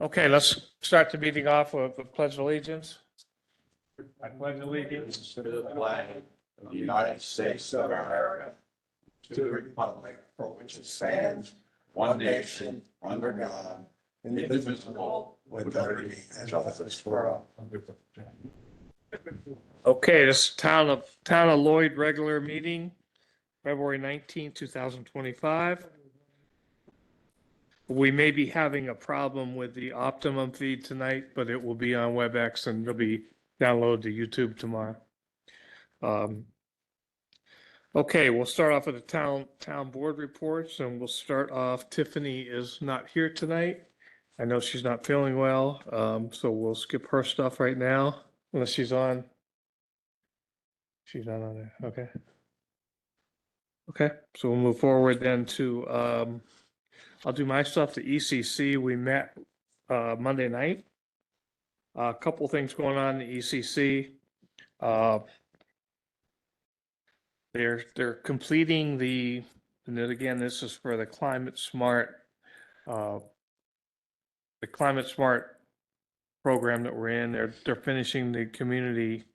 Okay, let's start the meeting off with the Pledge of Allegiance. I pledge allegiance to the flag of the United States of America, to the republic for which it stands, one nation, under God, indivisible, with liberty and justice for all. Okay, this town of Lloyd regular meeting, February 19, 2025. We may be having a problem with the Optimum feed tonight, but it will be on WebEx and it'll be downloaded to YouTube tomorrow. Okay, we'll start off with the town board reports, and we'll start off. Tiffany is not here tonight. I know she's not feeling well, so we'll skip her stuff right now unless she's on. She's not on there. Okay. Okay, so we'll move forward then to I'll do my stuff. The ECC, we met Monday night. A couple things going on in the ECC. They're completing and then again, this is for the climate smart program that we're in. They're finishing the community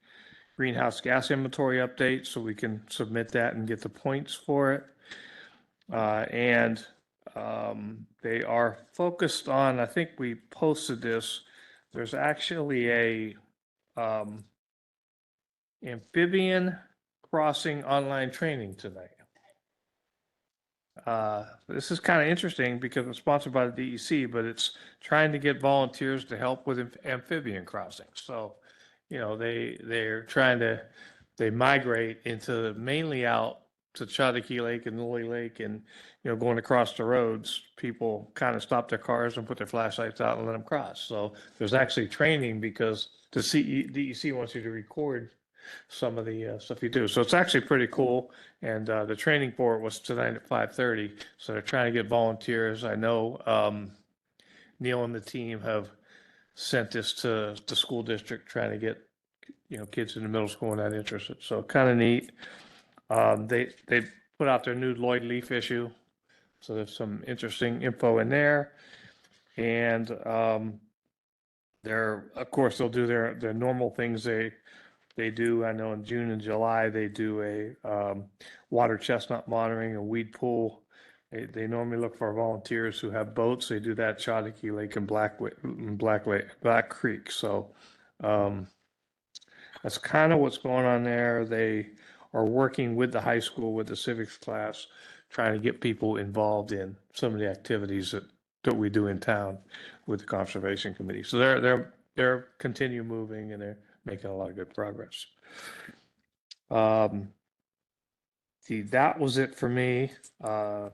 greenhouse gas inventory update so we can submit that and get the points for it. And they are focused on, I think we posted this, there's actually a amphibian crossing online training tonight. This is kind of interesting because it's sponsored by the DEC, but it's trying to get volunteers to help with amphibian crossings. So, you know, they migrate into mainly out to Chattahoochee Lake and Lily Lake, and, you know, going across the roads, people kind of stop their cars and put their flashlights out and let them cross. So there's actually training because the DEC wants you to record some of the stuff you do. So it's actually pretty cool. And the training for it was tonight at 5:30. So they're trying to get volunteers. I know Neil and the team have sent this to the school district, trying to get, you know, kids in the middle school and that interested. So kind of neat. They put out their new Lloyd Leaf issue. So there's some interesting info in there. And of course, they'll do their normal things they do. I know in June and July, they do a water chestnut monitoring, a weed pool. They normally look for volunteers who have boats. They do that at Chattahoochee Lake and Black Creek. So that's kind of what's going on there. They are working with the high school, with the civics class, trying to get people involved in some of the activities that we do in town with the conservation committee. So they're continue moving, and they're making a lot of good progress. That was it for me. We'll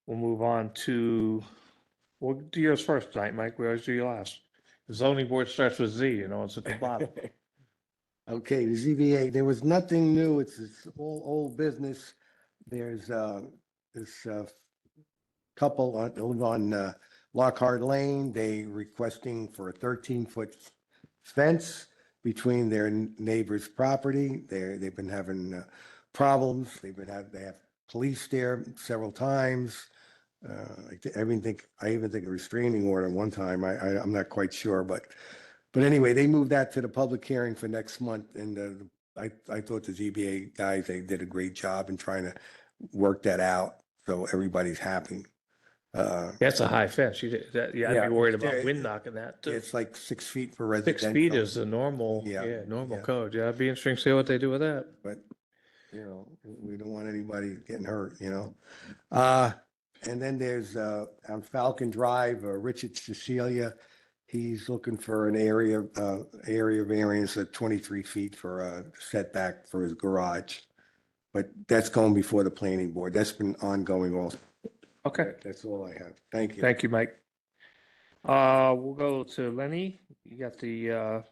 move on to, we'll do yours first tonight, Mike. We always do you last. The zoning board starts with Z, you know, it's at the bottom. Okay, the ZBA, there was nothing new. It's all old business. There's this couple on Lockhart Lane. They requesting for a 13-foot fence between their neighbor's property. They've been having problems. They have police there several times. I even think a restraining order one time. I'm not quite sure, but anyway, they moved that to the public hearing for next month, and I thought the ZBA guys, they did a great job in trying to work that out so everybody's happy. That's a high fence. I'd Yeah, be worried about wind knocking that too. It's like 6 feet for residential. 6 feet is the normal, normal code. Yeah, it'd be interesting to see what they do with that. But, you know, we don't want anybody getting hurt, you know. And then there's on Falcon Drive, Richard Cecilia. He's looking for an area variance of 23 feet for a setback for his garage. But that's going before the planning board. That's been ongoing also. Okay. That's all I have. Thank you. Thank you, Mike. We'll go to Lenny. You got the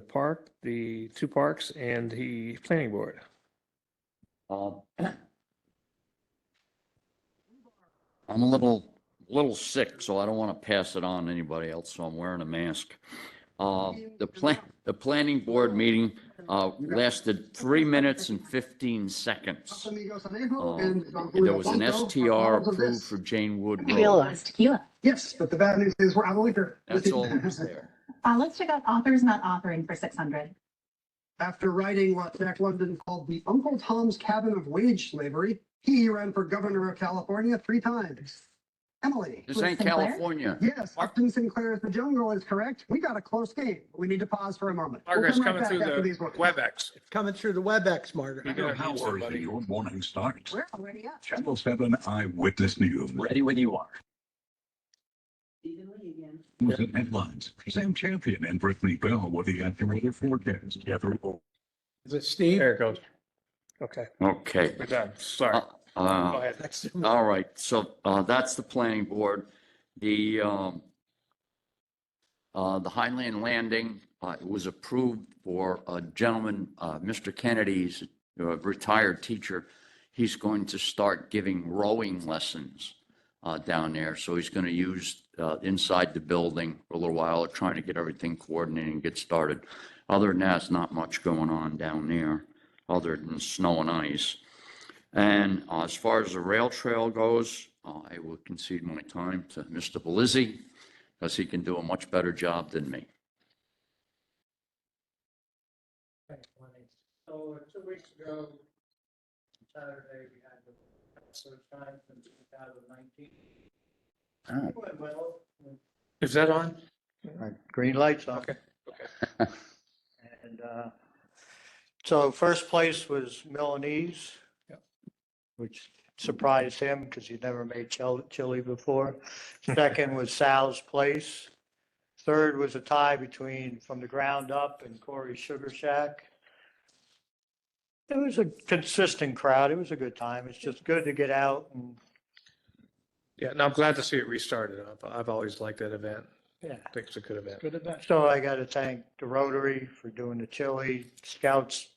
park, the two parks, and the planning board. I'm a little sick, so I don't want to pass it on to anybody else, so I'm wearing a mask. The planning board meeting lasted 3 minutes and 15 seconds. There was an STR approved for Jane Wood Road. Tequila. Yes, but the bad news is we're out of liquor. That's all that was there. Let's check out authors not authoring for 600. After writing what Jack London called the Uncle Tom's Cabin of Wage Slavery, he ran for governor of California 3 times. Emily. This ain't Sinclair? California. Yes, Upton Sinclair's The Jungle is correct. We got a close game. We need to pause for a moment. We'll Margaret's come right coming back through after the these words. WebEx. Coming through the WebEx, Margaret. You gotta How mute early somebody. your morning starts. We're already up. Channel 7 Eyewitness News. Ready when you are. News and headlines. Sam Champion and Brittany Bell with the accurate forecast. Is it Steve? There it goes. Okay, Okay. we're done. Sorry. Go ahead. Next. All right, so that's the planning board. The Highland Landing was approved for a gentleman, Mr. Kennedy's a retired teacher. He's going to start giving rowing lessons down there. So he's going to use inside the building for a little while, trying to get everything coordinated and get started. Other than that, there's not much going on down there other than snow and ice. And as far as the rail trail goes, I will concede my time to Mr. Belizzi because he can do a much better job than me. Thanks, Lenny. So 2 weeks ago, Saturday, we had the episode time from 2019. Oh. It went well. Is that on? Green lights on. Okay. And so first place was Milanese, Yep. which surprised him because he'd never made chili before. Second was Sal's Place. Third was a tie between From the Ground Up and Corey's Sugar Shack. It was a consistent crowd. It was a good time. It's just good to get out and, Yeah, no, I'm glad to see it restarted. I've always liked that event. yeah. I think it's a good event. Good event. So I got to thank the Rotary for doing the chili. Scouts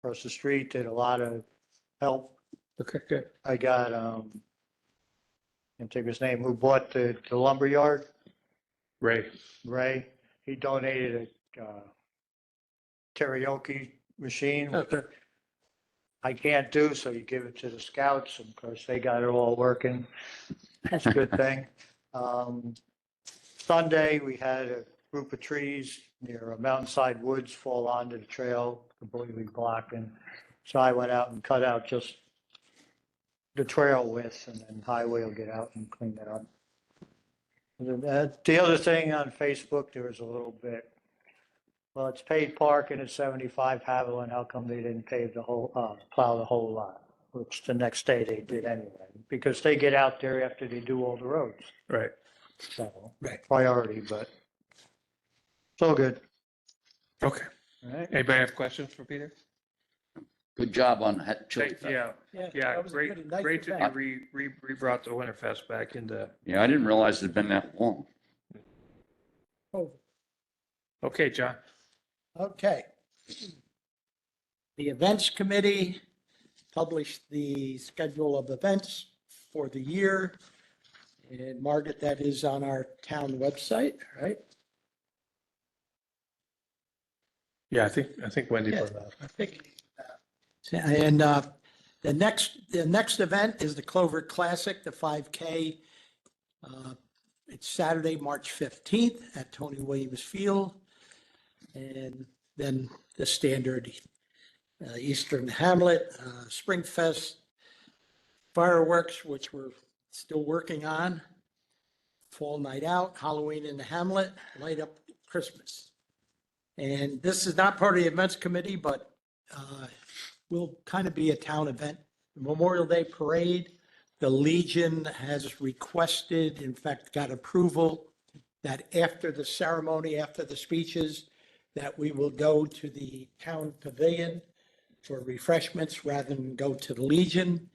across the street did a lot of help. Okay, good. I got, can't think of his name, who bought the lumber yard, Ray. Ray. He donated a karaoke machine, which Okay. I can't do, so you give it to the scouts, and of course, they got it all working. That's a good thing. Sunday, we had a group of trees near Mountainside Woods fall onto the trail, completely blocking. So I went out and cut out just the trail width, and then highway will get out and clean that up. The other thing on Facebook, there was a little bit, well, it's paid parking at 75 Haviland. How come they didn't pave the whole, plow the whole lot? Which the next day they did anyway, because they get out there after they do all the roads. Right. So, Right. priority, but it's all good. Okay. All right. Anybody have questions for Peter? Good job on chili. Thank- Yeah, yeah, that was a great, good- nice great that event. you re-brought the Winterfest back into, Yeah, I didn't realize it'd been that long. Oh, okay, John. okay. The Events Committee published the schedule of events for the year. And Margaret, that is on our town website, right? Yeah, I think Wendy Yeah. put it out. I think. And the next event is the Clover Classic, the 5K. It's Saturday, March 15th at Tony Williams Field. And then the standard Eastern Hamlet, Springfest, fireworks, which we're still working on, Fall Night Out, Halloween in the Hamlet, Light Up Christmas. And this is not part of the events committee, but will kind of be a town event. The Memorial Day Parade, the Legion has requested, in fact, got approval that after the ceremony, after the speeches, that we will go to the town pavilion for refreshments rather than go to the Legion.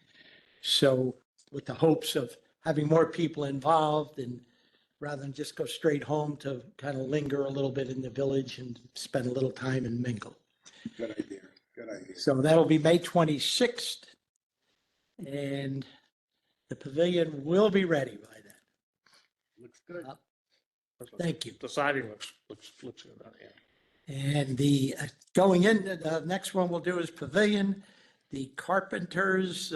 So with the hopes of having more people involved and rather than just go straight home to kind of linger a little bit in the village and spend a little time and mingle. Good idea, good idea. So that'll be May 26th. And the pavilion will be ready by then. Looks good. Thank you. The siding looks good on it, yeah. And the, going in, the next one we'll do is pavilion. The carpenters,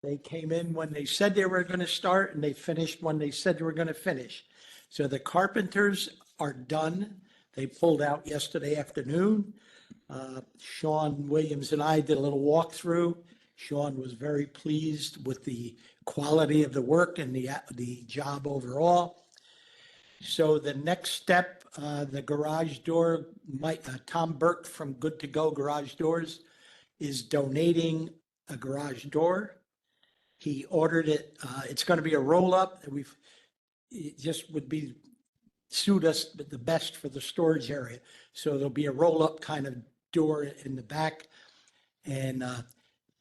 they came in when they said they were going to start and they finished when they said they were going to finish. So the carpenters are done. They pulled out yesterday afternoon. Sean Williams and I did a little walkthrough. Sean was very pleased with the quality of the work and the job overall. So the next step, the garage door, Tom Burke from Good to Go Garage Doors is donating a garage door. He ordered it. It's going to be a roll up. It just would be suit us the best for the storage area. So there'll be a roll up kind of door in the back. And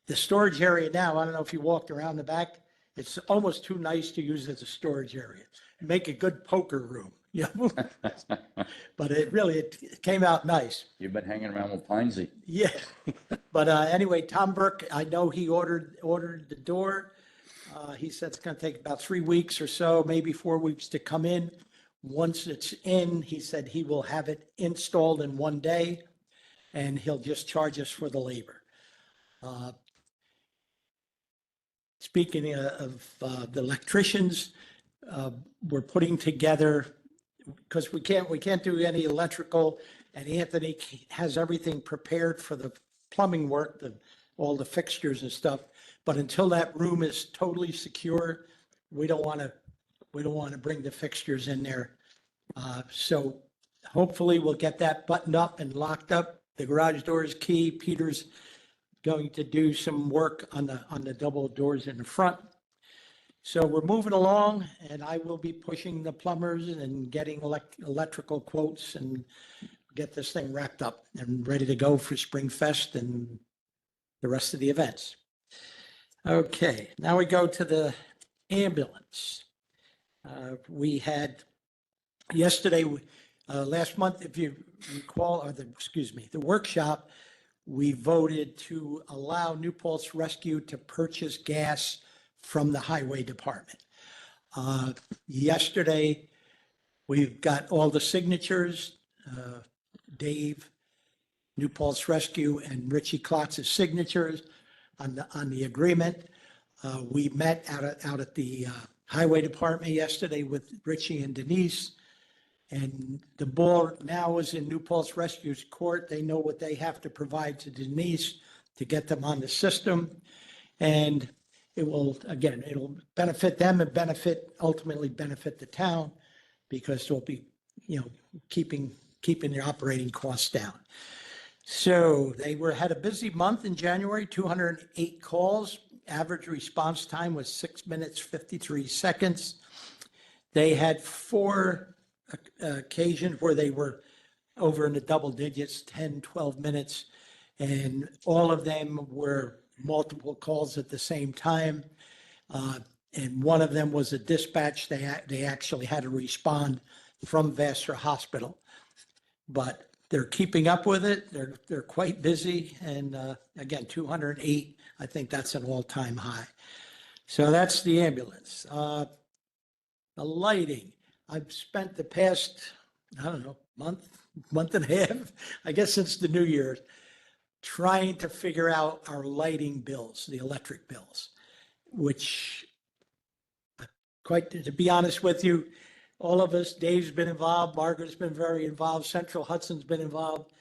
the storage area now, I don't know if you walked around the back, it's almost too nice to use as a storage area. Make a good poker room, you know? But it came out nice. You've been hanging around with Pinesy. Yeah, but anyway, Tom Burke, I know he ordered the door. He said it's going to take about 3 weeks or so, maybe 4 weeks to come in. Once it's in, he said he will have it installed in 1 day, and he'll just charge us for the labor. Speaking of the electricians, we're putting together, because we can't do any electrical, and Anthony has everything prepared for the plumbing work, all the fixtures and stuff. But until that room is totally secure, we don't want to bring the fixtures in there. So hopefully we'll get that buttoned up and locked up. The garage door is key. Peter's going to do some work on the double doors in the front. So we're moving along, and I will be pushing the plumbers and getting electrical quotes and get this thing wrapped up and ready to go for Spring Fest and the rest of the events. Okay, now we go to the ambulance. We had yesterday, last month, if you recall, the workshop, we voted to allow New Paltz Rescue to purchase gas from the highway department. Yesterday, we've got all the signatures, Dave, New Paltz Rescue, and Richie Klotz's signatures on the agreement. We met out at the highway department yesterday with Richie and Denise. And the ball now is in New Paltz Rescue's court. They know what they have to provide to Denise to get them on the system. And it'll benefit them and ultimately benefit the town, because they'll be, keeping their operating costs down. So they had a busy month in January, 208 calls. Average response time was 6 minutes, 53 seconds. They had 4 occasions where they were over in the double digits, 10, 12 minutes, and all of them were multiple calls at the same time. And one of them was a dispatch. They actually had to respond from Vassar Hospital, but they're keeping up with it. They're quite busy. And again, 208, I think that's an all-time high. So that's the ambulance. The lighting. I've spent the past, month and a half, I guess since the New Year's, trying to figure out our lighting bills, the electric bills, which, to be honest with you, all of us, Dave's been involved, Margaret's been very involved, Central Hudson's been involved,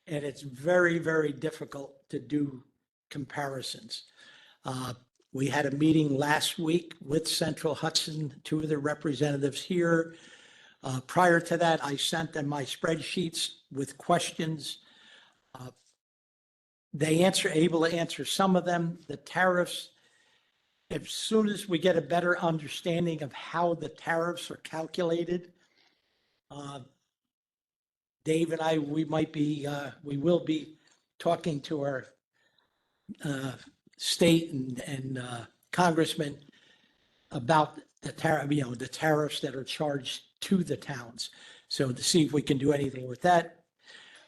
and it's very, very difficult to do comparisons. We had a meeting last week with Central Hudson, 2 of their representatives here. Prior to that, I sent them my spreadsheets with questions. They able to answer some of them. The tariffs, as soon as we get a better understanding of how the tariffs are calculated, Dave and I, we will be talking to our state and congressman about the tariffs that are charged to the towns. So to see if we can do anything with that.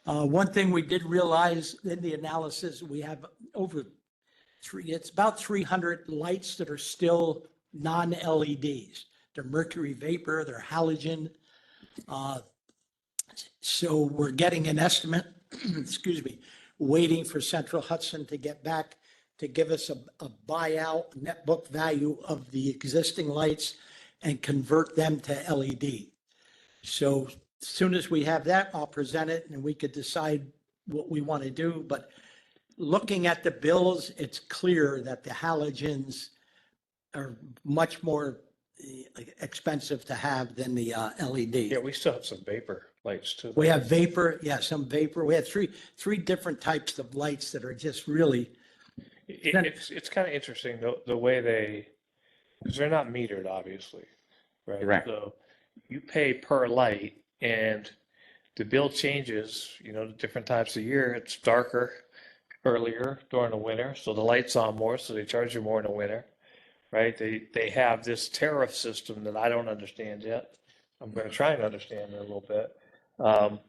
One thing we did realize in the analysis, we have it's about 300 lights that are still non-LEDs. They're mercury vapor, they're halogen. So we're getting an estimate, excuse me, waiting for Central Hudson to get back to give us a buyout net book value of the existing lights and convert them to LED. So as soon as we have that, I'll present it and we could decide what we want to do. But looking at the bills, it's clear that the halogens are much more expensive to have than the LED. Yeah, we still have some vapor lights too. We have vapor, yeah, some vapor. We have three different types of lights that are just really, It's kind of interesting the way because they're not metered, obviously, right? Correct. So you pay per light and the bill changes, the different times of year. It's darker earlier during the winter, so the light's on more, so they charge you more in the winter, right? They have this tariff system that I don't understand yet. I'm going to try and understand it a little bit.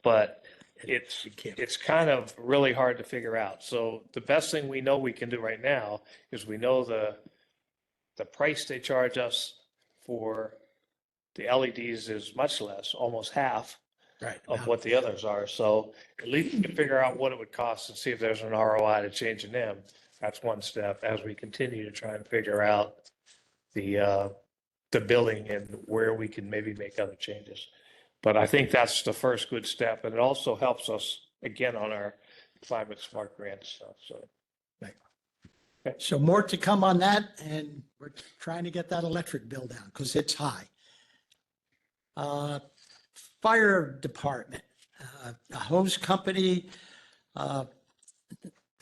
But it's kind of really hard to figure out. So the best thing we know we can do right now is we know the price they charge us for the LEDs is much less, almost half right. of what the others are. So at least we can figure out what it would cost and see if there's an ROI to changing them. That's one step as we continue to try and figure out the billing and where we can maybe make other changes. But I think that's the first good step, and it also helps us again on our climate smart grant stuff. So So more to come on that, and we're trying to get that electric bill down because it's high. Fire department, a hose company,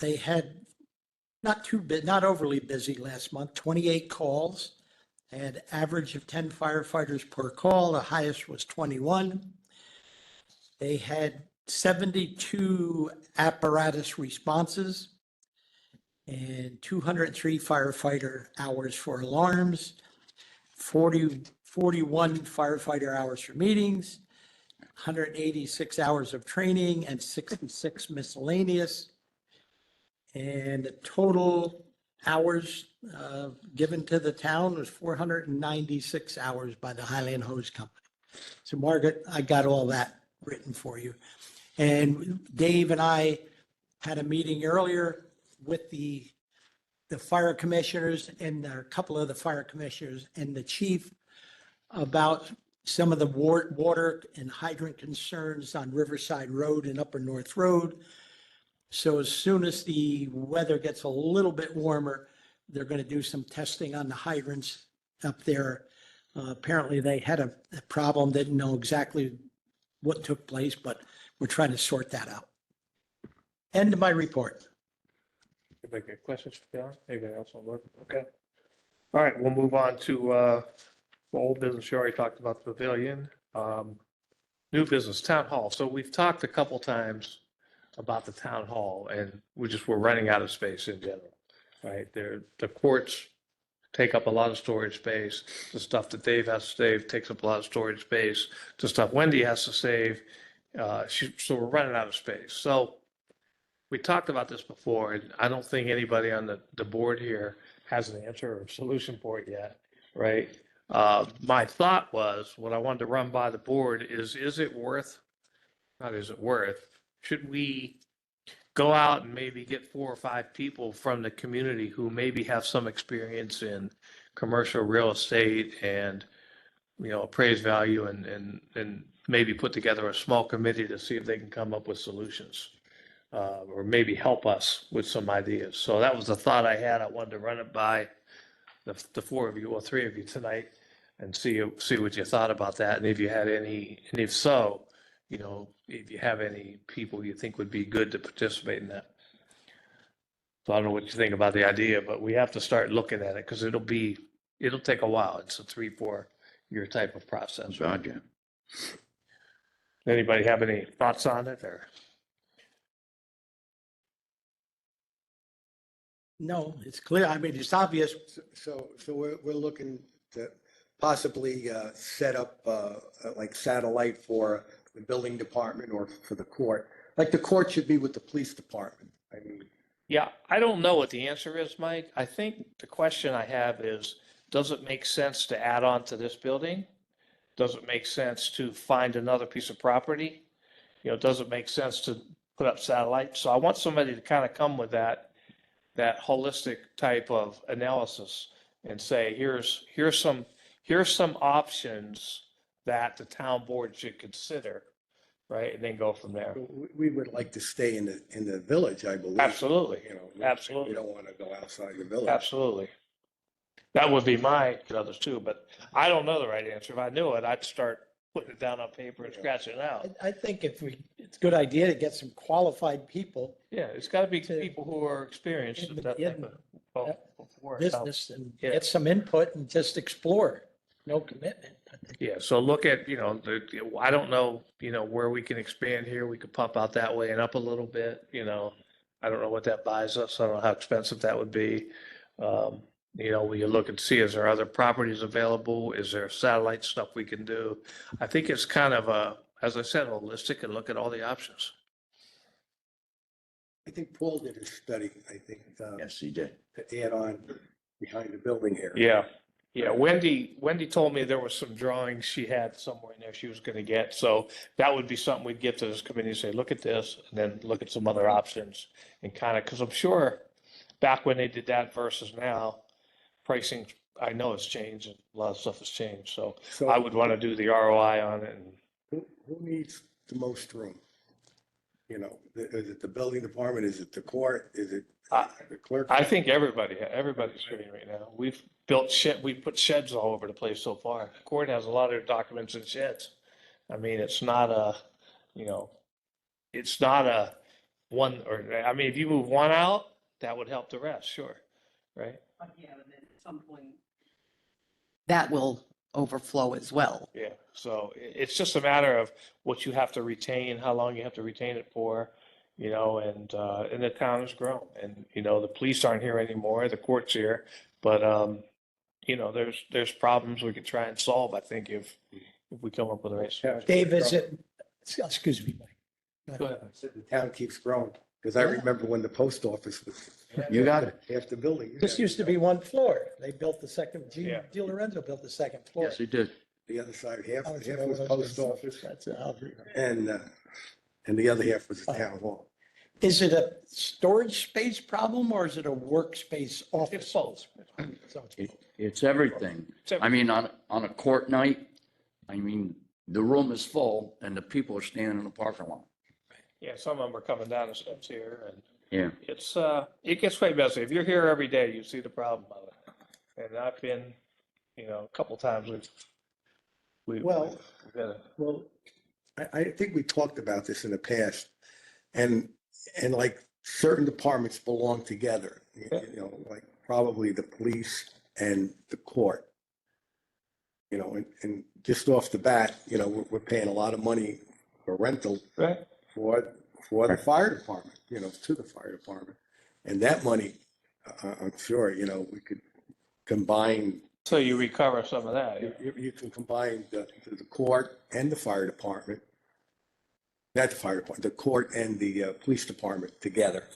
they had not overly busy last month, 28 calls. They had average of 10 firefighters per call. The highest was 21. They had 72 apparatus responses and 203 firefighter hours for alarms, 41 firefighter hours for meetings, 186 hours of training, and 66 miscellaneous. And the total hours given to the town was 496 hours by the Highland Hose Company. So Margaret, I got all that written for you. And Dave and I had a meeting earlier with the fire commissioners and a couple of the fire commissioners and the chief about some of the water and hydrant concerns on Riverside Road and Upper North Road. So as soon as the weather gets a little bit warmer, they're going to do some testing on the hydrants up there. Apparently they had a problem, didn't know exactly what took place, but we're trying to sort that out. End of my report. anybody got questions for John? Anybody else on board? Okay. All right, we'll move on to old business. You already talked about the pavilion. New business, town hall. So we've talked a couple times about the town hall, and we're running out of space in general, right? The courts take up a lot of storage space. The stuff that Dave has to save takes up a lot of storage space. The stuff Wendy has to save, so we're running out of space. So we talked about this before, and I don't think anybody on the board here has an answer or a solution for it yet, right? My thought was, what I wanted to run by the board is it worth, not is it worth, should we go out and maybe get 4 or 5 people from the community who maybe have some experience in commercial real estate and, appraised value and maybe put together a small committee to see if they can come up with solutions, or maybe help us with some ideas. So that was the thought I had. I wanted to run it by the 4 of you or 3 of you tonight and see what you thought about that. And if you had any, and if so, if you have any people you think would be good to participate in that. So I don't know what you think about the idea, but we have to start looking at it because it'll take a while. It's a 3-4 year type of process. God, yeah. Anybody have any thoughts on it or? No, it's clear. I mean, it's obvious. So we're looking to possibly set up like satellite for the building department or for the court. Like the court should be with the police department. I mean, Yeah, I don't know what the answer is, Mike. I think the question I have is, does it make sense to add on to this building? Does it make sense to find another piece of property? does it make sense to put up satellites? So I want somebody to kind of come with that holistic type of analysis and say, here's some options that the town board should consider, right? And then go from there. We would like to stay in the village, I believe. Absolutely. You know, Absolutely. We don't want to go outside the village. Absolutely. That would be my others too, but I don't know the right answer. If I knew it, I'd start putting it down on paper and scratching it out. I think it's a good idea to get some qualified people Yeah, it's got to be people who are experienced in at that type of work. business and Yeah. get some input and just explore. No commitment. Yeah, so look at, I don't know, where we can expand here. We could pump out that way and up a little bit, I don't know what that buys us. I don't know how expensive that would be. We look and see, is there other properties available? Is there satellite stuff we can do? I think it's kind of as I said, holistic and look at all the options. I think Paul did a study, I think, Yes, he did. to add on behind the building here. Yeah. Yeah, Wendy told me there was some drawings she had somewhere in there she was gonna get, so that would be something we'd get to this committee and say, look at this, and then look at some other options. And kind of, because I'm sure back when they did that versus now, pricing, I know it's changed, and a lot of stuff has changed, so I would want to do the ROI on it. And Who needs the most room? Is it the building department? Is it the court? Is it the clerk? I think everybody's screening right now. We've put sheds all over the place so far. Court has a lot of their documents in sheds. I mean, it's not a one, or, I mean, if you move one out, that would help the rest, sure, right? Yeah, and then at some point. That will overflow as well. Yeah, so it's just a matter of what you have to retain, how long you have to retain it for, and the town has grown. And, the police aren't here anymore, the court's here, but, there's problems we could try and solve, I think, if we come up with a race. Dave, excuse me, Mike. Go ahead. I said the town keeps growing, because I remember when the post office was. You got it. Half the building. This used to be one floor. They built the second, Yeah. Di Lorenzo built the second floor. Yes, he did. The other side, half Oh, was post office, That's how- and the other half was the town hall. Is it a storage space problem or is it a workspace office? It's both. So it's It- It's everything. It's I mean, on a court night, I mean, the room is full and the people are standing in the parking lot. Yeah, some of them are coming down the steps here, and Yeah. it gets quite messy. If you're here every day, you see the problem of it. And I've been, a couple times we've Well- got to. Well, I think we talked about this in the past, and like certain departments belong together, like probably the police and the court. And just off the bat, we're paying a lot of money for rental Right. for the fire department, to the fire department. And that money, I'm sure, we could combine, So you recover some of that. Yeah. you can combine the court and the fire department. Not the fire department, the court and the police department together.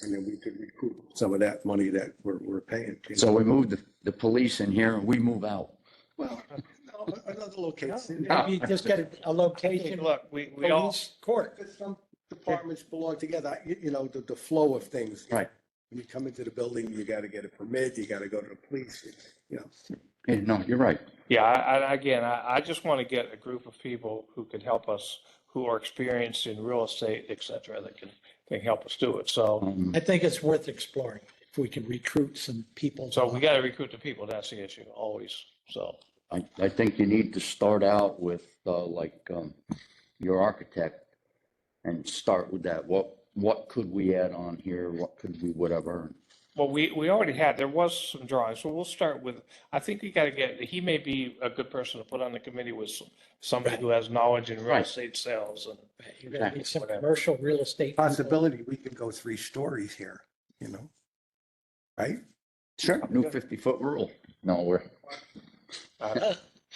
And then we could recoup some of that money that we're paying. So we move the police in here and we move out. Well, no, another location. Maybe just get a location, Look, we all, police, court. Because some departments belong together, the flow of things. Right. When you come into the building, you got to get a permit, you got to go to the police, Yeah, no, you're right. yeah, I just want to get a group of people who can help us, who are experienced in real estate, et cetera, that can help us do it. So, I think it's worth exploring if we can recruit some people. we got to recruit the people. That's the issue, always. So, I think you need to start out with, your architect and start with that. What could we add on here? What could we, whatever? well, we already had, there was some drawings, so we'll start with, I think we got to he may be a good person to put on the committee with somebody who has knowledge in real Right. estate sales and. You're going to need some commercial real estate. people. Possibility, we could go 3 stories here, right? Sure. New 50-foot rule. No,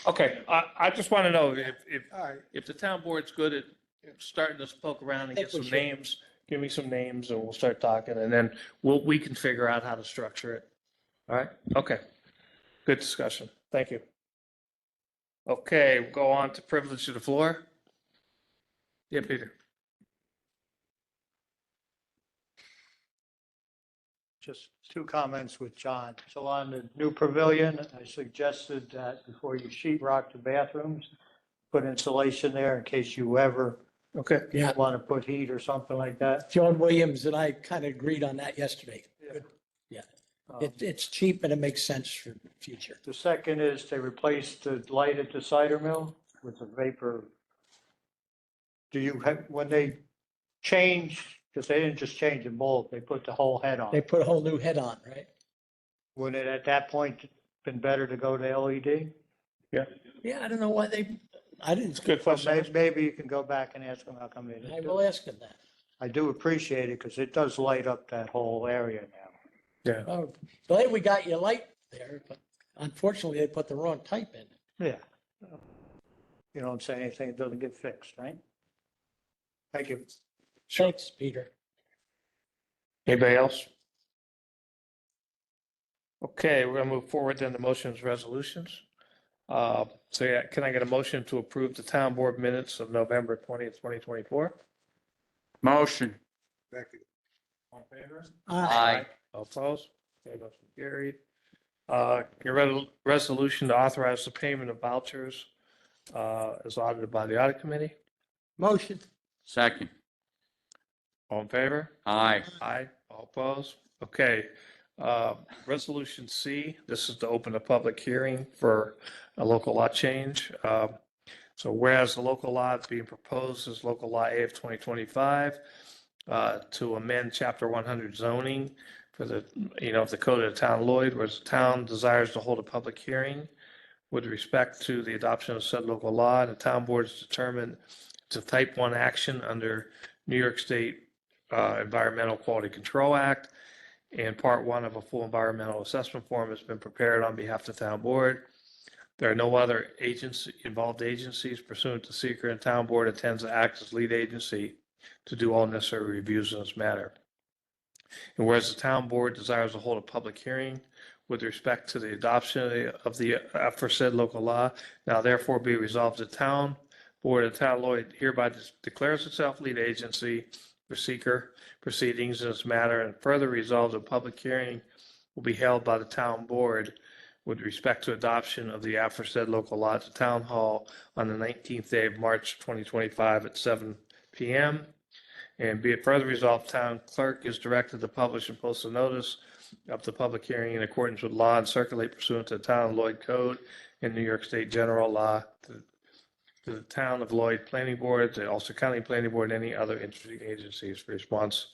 Okay, I just want to know All right. if the town board's good at starting to poke around and Think get we some should. names, give me some names and we'll start talking and then we can figure out how to structure it. All right, okay. Good discussion. Thank you. Okay, we'll go on to privilege of the floor. Yeah, Peter. just two comments with John. So on the new pavilion, I suggested that before you sheet rock the bathrooms, put insulation there in case you ever Okay. Yeah, want to put heat or something like that. John Williams and I kind of agreed on that yesterday. Good. Yeah, Um, it's cheap and it makes sense for the future. The second is to replace the light at the cider mill with a vapor. Do you have, when they change, because they didn't just change the bulb, they put the whole head They on. put a whole new head on, right? Would it at that point been better to go to LED? Yeah, I don't know why I It's a didn't, good question. Maybe you can go back and ask them how come they I didn't do will it. ask him that. I do appreciate it because it does light up that whole area now. Yeah. Oh, glad we got your light there, but unfortunately they put the wrong type in. Yeah. You don't say anything, it doesn't get fixed, right? Thank you. Thanks, Peter. Anybody else? Okay, we're gonna move forward then to motions, resolutions. So yeah, can I get a motion to approve the town board minutes of November 20th, 2024? Motion. Second. All in favor? Aye. All opposed? Okay, motion carried. Your resolution to authorize the payment of vouchers is audited by the audit committee. Motion. Second. All in favor? Aye. Aye. All opposed? Okay. Resolution C, this is to open a public hearing for a local law change. So whereas the local law is being proposed is local law A of 2025 to amend chapter 100 zoning for the, of the code of the town of Lloyd, whereas the town desires to hold a public hearing with respect to the adoption of said local law, and the town board is determined to type 1 action under New York State Environmental Quality Control Act, and part 1 of a full environmental assessment form has been prepared on behalf of the town board. There are no other involved agencies pursuant to seeker, and town board intends to act as lead agency to do all necessary reviews in this matter. And whereas the town board desires to hold a public hearing with respect to the adoption of the aforesaid local law, now therefore be resolved, the town board of the town of Lloyd hereby declares itself lead agency for seeker proceedings in this matter, and further resolves a public hearing will be held by the town board with respect to adoption of the aforesaid local law at the town hall on the 19th day of March 2025 at 7 p.m. And be it further resolved, town clerk is directed to publish and post a notice of the public hearing in accordance with law and circulate pursuant to the town of Lloyd Code and New York State General Law to the town of Lloyd Planning Board, the Ulster County Planning Board, and any other interested agencies for response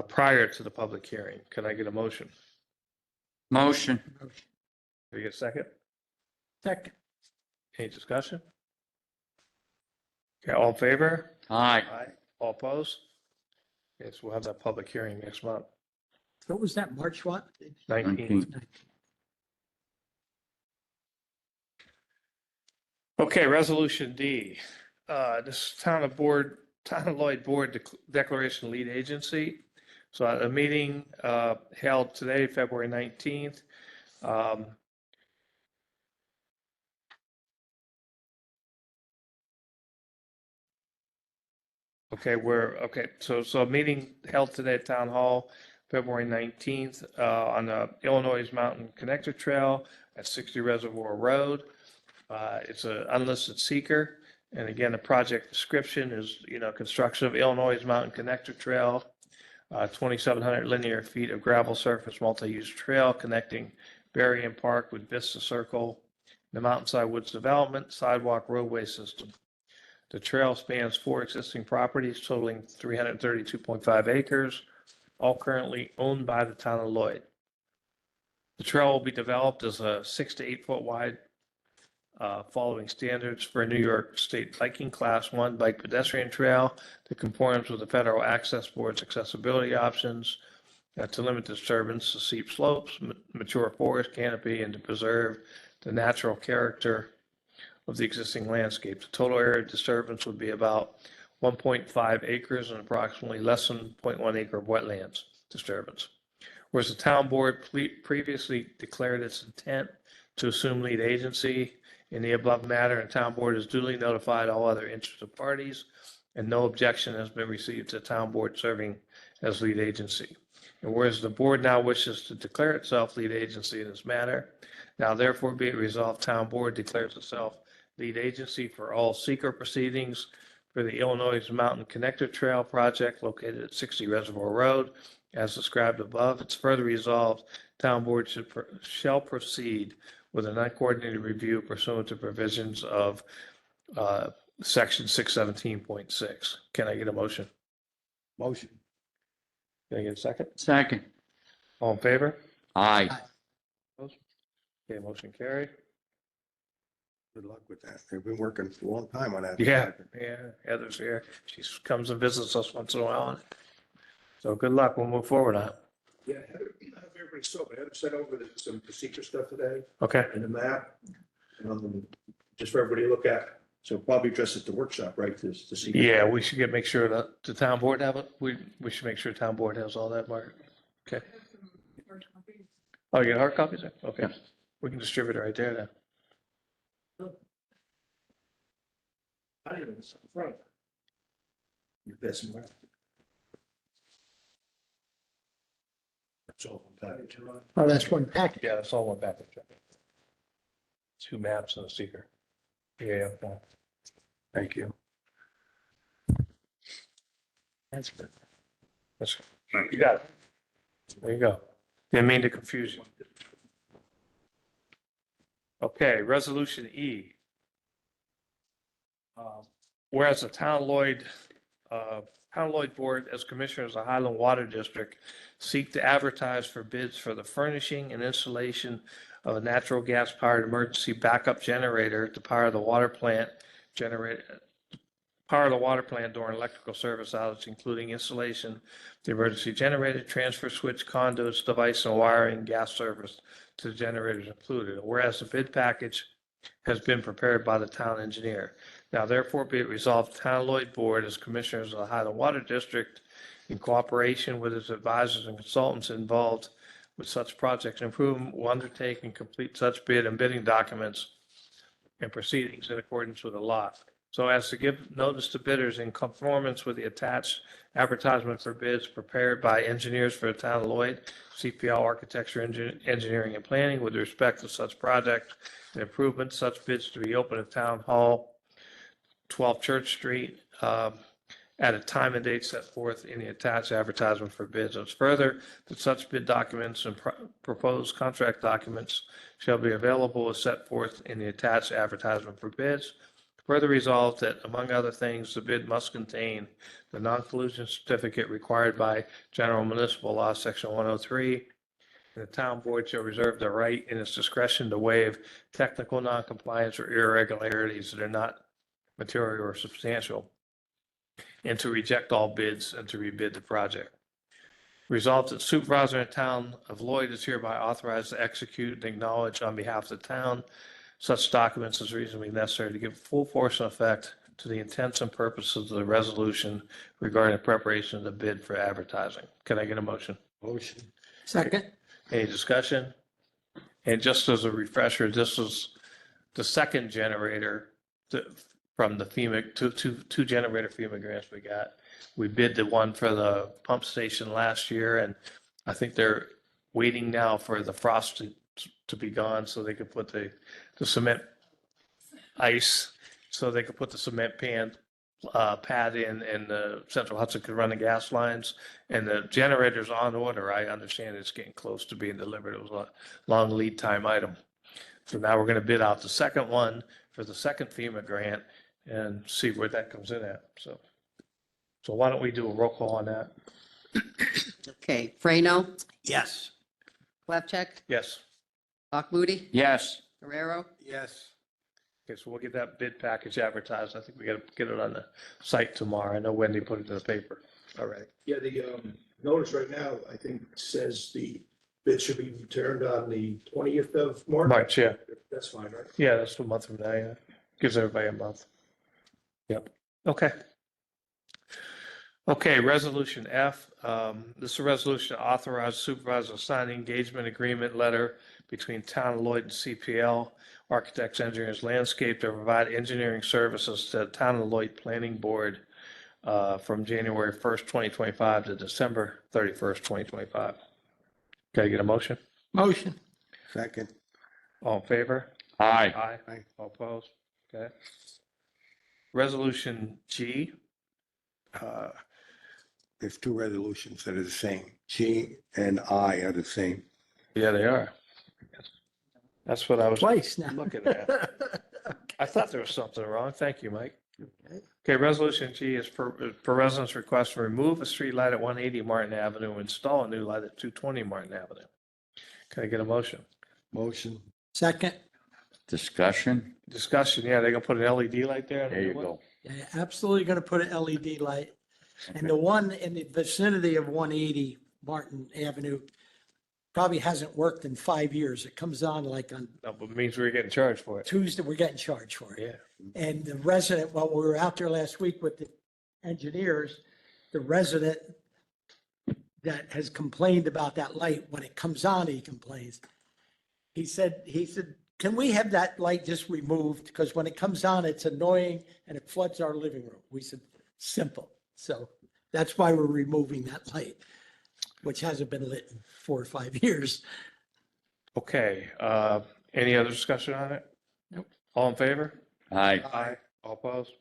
prior to the public hearing. Can I get a motion? Motion. Can we get a second? Second. Any discussion? Okay, all in favor? Aye. All opposed? Yes, we'll have that public hearing next month, What was that, March what? 19th. Okay, resolution D. This town of Lloyd Board Declaration Lead Agency. So a meeting held today, February 19th. So a meeting held today at Town Hall, February 19th, on the Illinois Mountain Connector Trail at 60 Reservoir Road. It's an unlisted seeker. And again, the project description is, construction of Illinois Mountain Connector Trail, 2,700 linear feet of gravel surface multi-use trail connecting Berrien Park with Vista Circle, the Mountainside Woods Development sidewalk roadway system. The trail spans 4 existing properties totaling 332.5 acres, all currently owned by the town of Lloyd. The trail will be developed as a 6 to 8 foot wide, following standards for a New York State biking Class 1 bike pedestrian trail that conforms with the Federal Access Board's accessibility options to limit disturbance to steep slopes, mature forest canopy, and to preserve the natural character of the existing landscape. The total area of disturbance would be about 1.5 acres and approximately less than 0.1 acre of wetlands disturbance. Whereas the town board previously declared its intent to assume lead agency in the above matter, and town board has duly notified all other interested parties, and no objection has been received to town board serving as lead agency. And whereas the board now wishes to declare itself lead agency in this matter, now therefore be it resolved, town board declares itself lead agency for all seeker proceedings for the Illinois Mountain Connector Trail project located at 60 Reservoir Road, as described above. It's further resolved, town board shall proceed with an uncoordinated review pursuant to provisions of section 617.6. Can I get a motion? Motion. Can I get a second? Second. All in favor? Aye. Okay, motion carried. Good luck with that. They've been working a long time on that. Yeah, Heather's here. She comes and visits us once in a while. on it. So good luck. We'll move forward on it. Yeah, everybody saw, but I had to send over some procedure stuff today Okay, and a map. Just for everybody to look at. So probably address at the workshop, right, to see. yeah, we should make sure that the town board have it. We should make sure town board has all that, Mark. Okay. Oh, you got hard copies there? Okay. Yes. We can distribute it right there then. I didn't even, front. You're passing around. That's all I'm telling you. Oh, that's one package. Yeah, that's all one package. Two maps and a seeker. Yeah, yeah. Thank you. That's good. That's, you got it. There you go. Didn't mean to confuse you. Okay, resolution E. Whereas the town Lloyd Board as commissioners of Highland Water District seek to advertise for bids for the furnishing and installation of a natural gas powered emergency backup generator to power the water plant during electrical service outage, including installation of the emergency generator, transfer switch, conduits, device and wiring, gas service to the generators included. Whereas the bid package has been prepared by the town engineer. Now therefore be it resolved, the town Lloyd Board as commissioners of the Highland Water District in cooperation with its advisors and consultants involved with such projects and improvement will undertake and complete such bid and bidding documents and proceedings in accordance with the law. So as to give notice to bidders in conformance with the attached advertisement for bids prepared by engineers for the town of Lloyd, CPL Architecture, Engineering and Planning with respect to such project and improvements, such bids to be open at Town Hall, 12 Church Street, at a time and date set forth in the attached advertisement for bids. And further, that such bid documents and proposed contract documents shall be available as set forth in the attached advertisement for bids. Further resolved that, among other things, the bid must contain the non-collusion certificate required by General Municipal Law, Section 103. And the town board shall reserve the right in its discretion to waive technical noncompliance or irregularities that are not material or substantial, and to reject all bids and to rebid the project. Resolved that supervisor in the town of Lloyd is hereby authorized to execute and acknowledge on behalf of the town such documents as reasonably necessary to give full force and effect to the intents and purposes of the resolution regarding the preparation of the bid for advertising. Can I get a motion? Motion. Second. Any discussion? And just as a refresher, this was the second generator from the FEMA, two generator FEMA grants we got. We bid the one for the pump station last year, and I think they're waiting now for the frost to be gone so they could put the cement ice, so they could put the cement pad in, and the Central Hudson could run the gas lines. And the generator's on order. I understand it's getting close to being delivered. It was a long lead time item. So now we're going to bid out the second one for the second FEMA grant and see where that comes in at. So why don't we do a roll call on that? Okay, Frano, Yes. Clevcheck, Yes. Moody, Yes. Guerrero, Yes. Okay, so we'll get that bid package advertised. I think we got to get it on the site tomorrow. I know Wendy put it in the paper. All right. Yeah, the notice right now, I think says the bid should be returned on the 20th of March. March, yeah. That's fine, right? Yeah, that's a month from now, yeah. Gives everybody a month. Yep. Okay. Okay, resolution F. This is a resolution to authorize supervisor to sign the engagement agreement letter between Town of Lloyd and CPL Architects, Engineers, Landscape to provide engineering services to the Town of Lloyd Planning Board from January 1st, 2025 to December 31st, 2025. Can I get a motion? Motion. Second. All in favor? Aye. Aye. Aye. All opposed? Okay. Resolution G. There's two resolutions that are the same. G and I are the same. Yeah, they are. That's what I was Twice now. looking at. I thought there was something wrong. Thank you, Mike. Okay, Resolution G is for residents' request to remove a street light at 180 Martin Avenue and install a new light at 220 Martin Avenue. Can I get a motion? Motion. Second. Discussion? Discussion, yeah, they're gonna put an LED light there. There you go. Yeah, absolutely going to put an LED light. And the one in the vicinity of 180 Martin Avenue probably hasn't worked in 5 years. It comes on like on No, but it means we're getting charged for it. Tuesday, we're getting charged for it. Yeah. And the resident, while we were out there last week with the engineers, the resident that has complained about that light, when it comes on, he complains. He said, can we have that light just removed? Because when it comes on, it's annoying and it floods our living room. We said, simple. So that's why we're removing that light, which hasn't been lit in 4 or 5 years. Okay, any other discussion on it? Nope. All in favor? Aye. Aye. All opposed?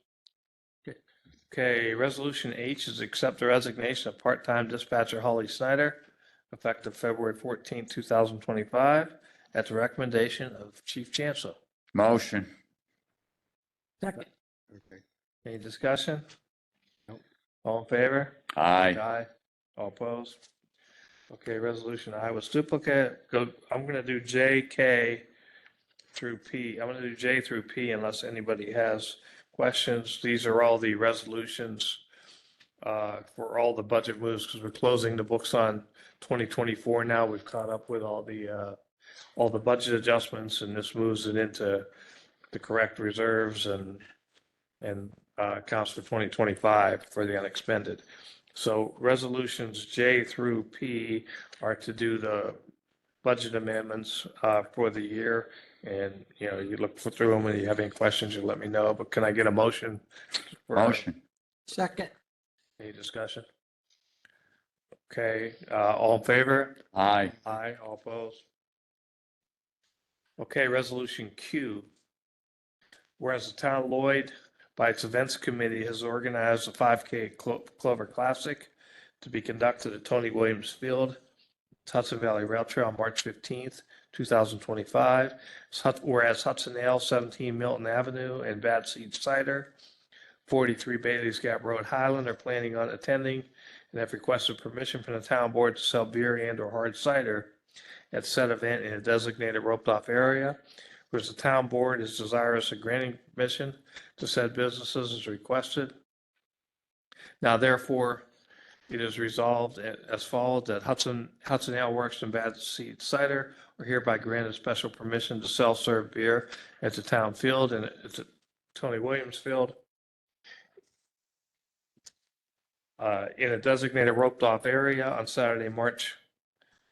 Good. Okay, Resolution H is accept the resignation of part-time dispatcher Holly Snyder, effective February 14, 2025, at the recommendation of Chief Chancellor. Motion? Second. Okay. Any discussion? Nope. All in favor? Aye. Aye. All opposed? Okay, Resolution I was duplicate. I'm gonna do J, K through P. I'm gonna do J through P unless anybody has questions. These are all the resolutions for all the budget moves, because we're closing the books on 2024 now. We've caught up with all the budget adjustments, and this moves it into the correct reserves and accounts for 2025 for the unexpended. So resolutions J through P are to do the budget amendments for the year. And, you know, you look through them and you have any questions, you let me know. But can I get a motion? for- Motion? Second. Any discussion? Okay, all in favor? Aye. Aye, all opposed? Okay, resolution Q. Whereas the town of Lloyd, by its events committee, has organized a 5K Clover Classic to be conducted at Tony Williams Field, Hudson Valley Rail Trail, March 15th, 2025. Whereas Hudson Ale, 17 Milton Avenue, and Bad Seed Cider, 43 Bailey's Gap Road, Highland, are planning on attending and have requested permission from the town board to sell beer and/or hard cider at said event in a designated roped-off area. Whereas the town board is desirous of granting permission to said businesses as requested. Now therefore, it is resolved as follows, that Hudson Ale Works and Bad Seed Cider are hereby granted special permission to sell served beer at the town field and at the Tony Williams Field in a designated roped-off area on Saturday, March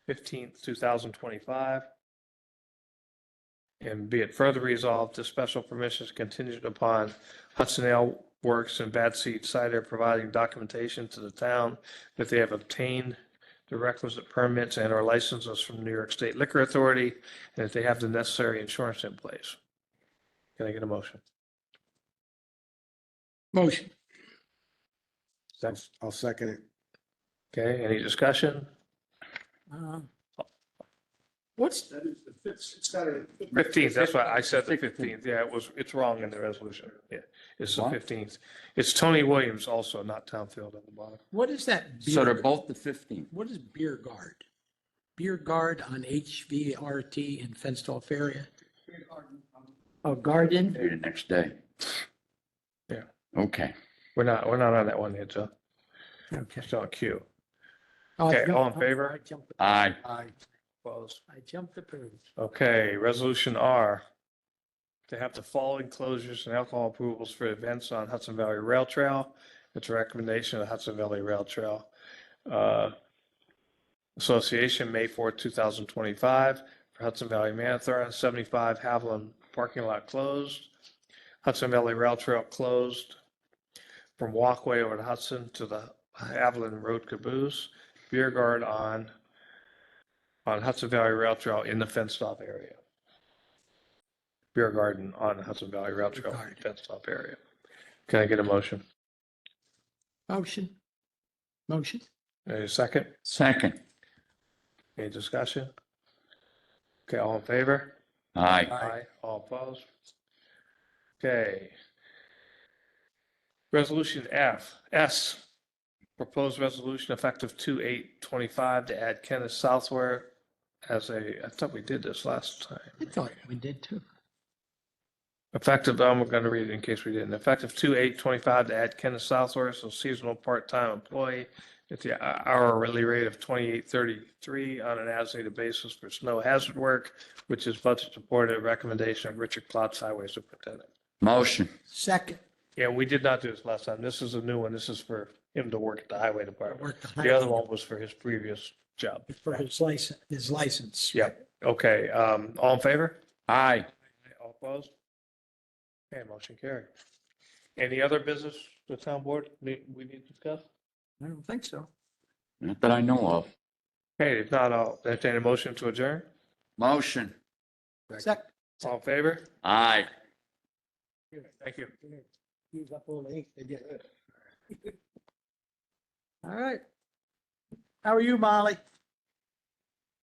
15th, 2025. And be it further resolved, this special permission is contingent upon Hudson Ale Works and Bad Seed Cider providing documentation to the town that they have obtained the requisite permits and/or licenses from the New York State Liquor Authority, and that they have the necessary insurance in place. Can I get a motion? Motion. I'll second it. Okay, any discussion? What's, It's got a. 15th, that's why I said the 15th. Yeah, it's wrong in the resolution. Yeah, it's the What? 15th. It's Tony Williams also, not Townfield at the bottom. what is that? So they're beer- both the 15th. What is Beer Guard? Beer Guard on HVRT in fenced off area? Oh, Garden? Maybe the next day. Yeah. Okay. We're not on that one yet, Joe. Okay. It's on Q. Oh, I Okay, all in jumped- favor? I jumped, Aye. Aye. Opposed? I jumped the page. Okay, resolution R. To have the following closures and alcohol approvals for events on Hudson Valley Rail Trail. It's a recommendation of Hudson Valley Rail Trail Association, May 4th, 2025, for Hudson Valley Marathon, 75 Haviland parking lot closed. Hudson Valley Rail Trail closed from Walkway over to Hudson to the Haviland Road Caboose, beer garden on Hudson Valley Rail Trail in the fenced off area. Beer garden on Hudson Valley Rail Trail, Garden. fenced off area. Can I get a motion? Motion. Motion. A second? Second. Any discussion? Okay, all in favor? Aye. Aye. All opposed? Okay. Resolution S, proposed resolution effective 2/8/25 to add Kenneth Southware as I thought we did this last time. I thought we did too. Effective, I'm going to read it in case we didn't. Effective 2/8/25 to add Kenneth Southware as a seasonal part-time employee at the hourly rate of $28.33 on an as-needed basis for snow hazard work, which is budget supported, recommendation of Richard Klotz, Highway Superintendent. Motion. Second. Yeah, we did not do this last time. This is a new one. This is for him to work at the Highway Department. Work the The other highway. one was for his previous job. For his license. Yeah, okay, all in favor? Aye. All opposed? Okay, motion carried. Any other business the town board we need to discuss? I don't think so. Not that I know of. Okay, if not, I'll entertain a motion to adjourn. Motion. Second. All in favor? Aye. Thank you. Use up all the ink they get. All right. How are you, Molly?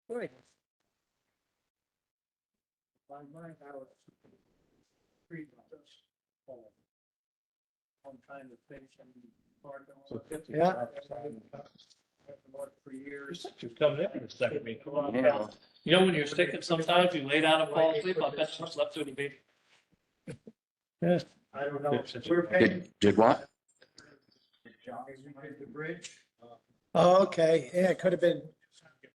Good. Yeah. You've come in and second me. Yeah. You know, when you're sick and sometimes you lay down and fall asleep, I bet you slept through the meeting. I don't know. We're Did what? The bridge. Oh, okay. Yeah, it could have been